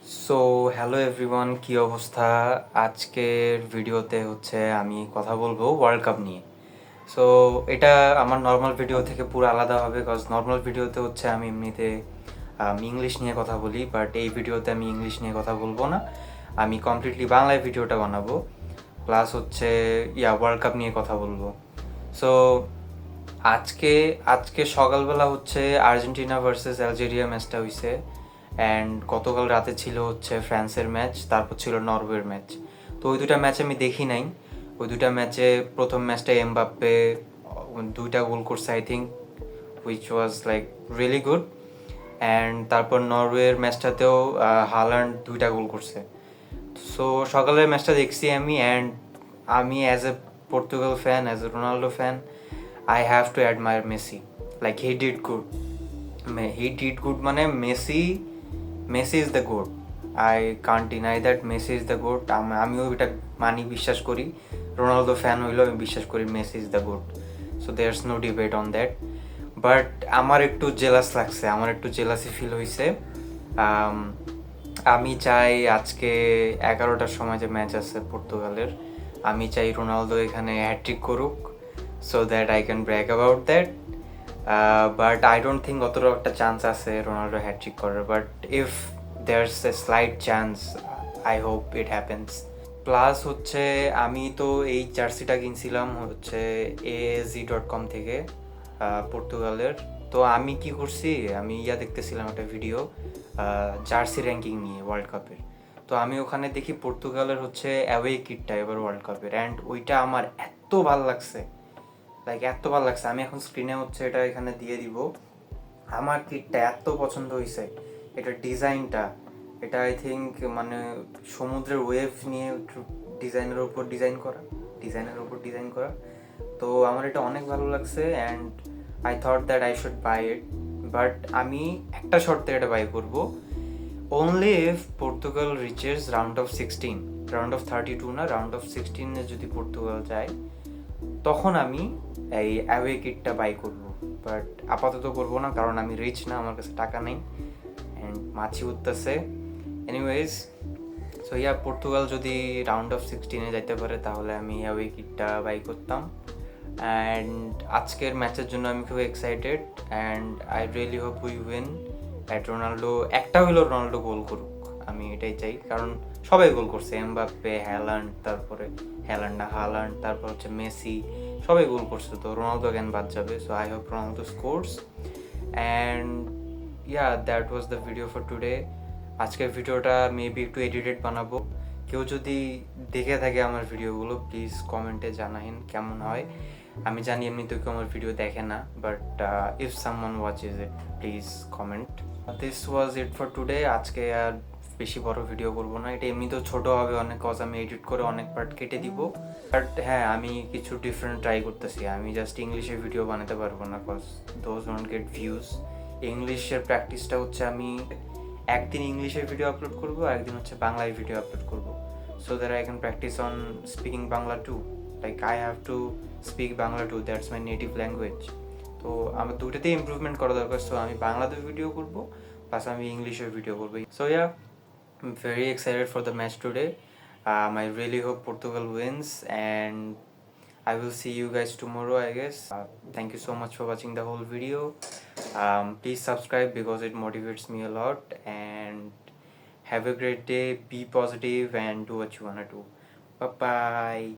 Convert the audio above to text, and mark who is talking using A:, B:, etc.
A: So hello everyone, কী অবস্থা? আজকের ভিডিওতে আমি কথা বলবো ওয়ার্ল্ড কাপ নিয়ে। সো এটা আমার নর্মাল ভিডিও থেকে পুরো আলাদা হবে, বিকজ নর্মাল ভিডিওতে আমি এমনিতে ইংলিশ নিয়ে কথা বলি, বাট এই ভিডিওতে আমি ইংলিশ নিয়ে কথা বলবো না। আমি কমপ্লিটলি বাংলায় ভিডিওটা বানাবো, প্লাস ওয়ার্ল্ড কাপ নিয়ে কথা বলবো। সো আজকে আজকে সকালবেলা আর্জেন্টিনা ভার্সেস আলজেরিয়া ম্যাচটা হইছে, অ্যান্ড গতকাল রাতে ছিল ফ্রান্সের ম্যাচ, তারপর ছিল নরওয়ের ম্যাচ। তো ওই দুটা ম্যাচ আমি দেখি নাই। ওই দুটা ম্যাচে প্রথম ম্যাচটা এমবাপ্পে দুইটা গোল করছে, I think, which was like really good. And তারপর নরওয়ের ম্যাচটাতেও হালান্ড দুইটা গোল করছে। সো সকালের ম্যাচটা দেখছি আমি, অ্যান্ড আমি as a Portugal fan, as a Ronaldo fan, I have to admire Messi. Like he did good. মানে Messi is the GOAT. I can't deny that Messi is the GOAT. আমিও এটা মানি, বিশ্বাস করি। রোনালদো ফ্যান হইলেও আমি বিশ্বাস করি Messi is the GOAT. So there's no debate on that. But আমার একটু জেলাস লাগছে, আমার একটু জেলাসি ফিল হয়েছে। আমি চাই আজকে 11টার সময় যে ম্যাচ আছে পর্তুগালের, আমি চাই রোনালদো এখানে হ্যাট্রিক করুক, so that I can brag about that. But I don't think অতটা একটা চান্স আছে রোনাল্ডো হ্যাট্রিক করার, but if there's a slight chance, I hope it happens. Plus আমি তো এই জার্সিটা কিনছিলাম AAZ.com থেকে, পর্তুগালের। তো আমি কি করছি, আমি দেখতেছিলাম একটা ভিডিও জার্সি র্যাঙ্কিং নিয়ে ওয়ার্ল্ড কাপের। তো আমি ওখানে দেখি পর্তুগালের অ্যাওয়ে কিটটা এবার ওয়ার্ল্ড কাপের, অ্যান্ড ওইটা আমার এত ভাল লাগছে, এত ভালো লাগছে। আমি এখন স্ক্রিনে এটা এখানে দিয়ে দিব। আমার কিটটা এত পছন্দ হয়েছে, এটার ডিজাইনটা, এটা আই থিঙ্ক মানে সমুদ্রের ওয়েভ নিয়ে ডিজাইনের উপর ডিজাইন করা। তো আমার এটা অনেক ভালো লাগছে, and I thought that I should buy it. But আমি একটা শর্তে এটা বাই করবো, only if Portugal reaches round of 16, round of 32 না, রাউন্ড অফ 16 যদি পর্তুগাল যায়, তখন আমি এই অ্যাওয়ে কিটটা বাই করবো। বাট আপাতত করবো না, কারণ আমি রিচ না, আমার কাছে টাকা নেই, অ্যান্ড মাছি উঠতেছে। এনিওয়েজ, সো পর্তুগাল যদি রাউন্ড অফ 16-এ যাইতে পারে, তাহলে আমি অ্যাওয়ে কিটটা বাই করতাম। অ্যান্ড আজকের ম্যাচের জন্য আমি খুব excited, and I really hope we win. At Ronaldo একটা হইলেও রোনাল্ডো গোল করুক, আমি এটাই চাই, কারণ সবাই গোল করছে, এমবাপ্পে, হ্যালান্ড, তারপরে হালান্ড, তারপর মেসি, সবাই গোল করছে। তো রোনালদো কেন বাদ যাবে? So I hope Ronaldo scores. And that was the video for today. আজকের ভিডিওটা মেবি একটু এডিটেড বানাবো। কেউ যদি দেখে থাকে আমার ভিডিওগুলো, প্লিজ কমেন্টে জানাইন কেমন হয়। আমি জানি এমনিতেও কেউ আমার ভিডিও দেখে না, but if someone watches it, please comment. This was it for today. আজকে আর বেশি বড় ভিডিও করবো না, এটা এমনিতেও ছোটো হবে অনেক, কজ আমি এডিট করে অনেক পার্ট কেটে দিব। বাট হ্যাঁ, আমি কিছু ডিফারেন্ট ট্রাই করতেছি। আমি জাস্ট ইংলিশে ভিডিও বানাতে পারবো না, cause those don't get views. ইংলিশের প্র্যাকটিসটা আমি একদিন ইংলিশে ভিডিও আপলোড করবো, একদিন বাংলায় ভিডিও আপলোড করবো, so that I can practice on speaking Bangla too. Like I have to speak Bangla too, that's my native language. তো আমার দুটোতেই ইমপ্রুভমেন্ট করা দরকার। সো আমি বাংলাতে ভিডিও করবো, প্লাস আমি ইংলিশে ভিডিও করবো। So I'm very excited for the match today. I really hope Portugal wins, and I will see you guys tomorrow, I guess. Thank you so much for watching the whole video. Please subscribe because it motivates me a lot, and have a great day. Be positive and do what you wanna do. Bye bye.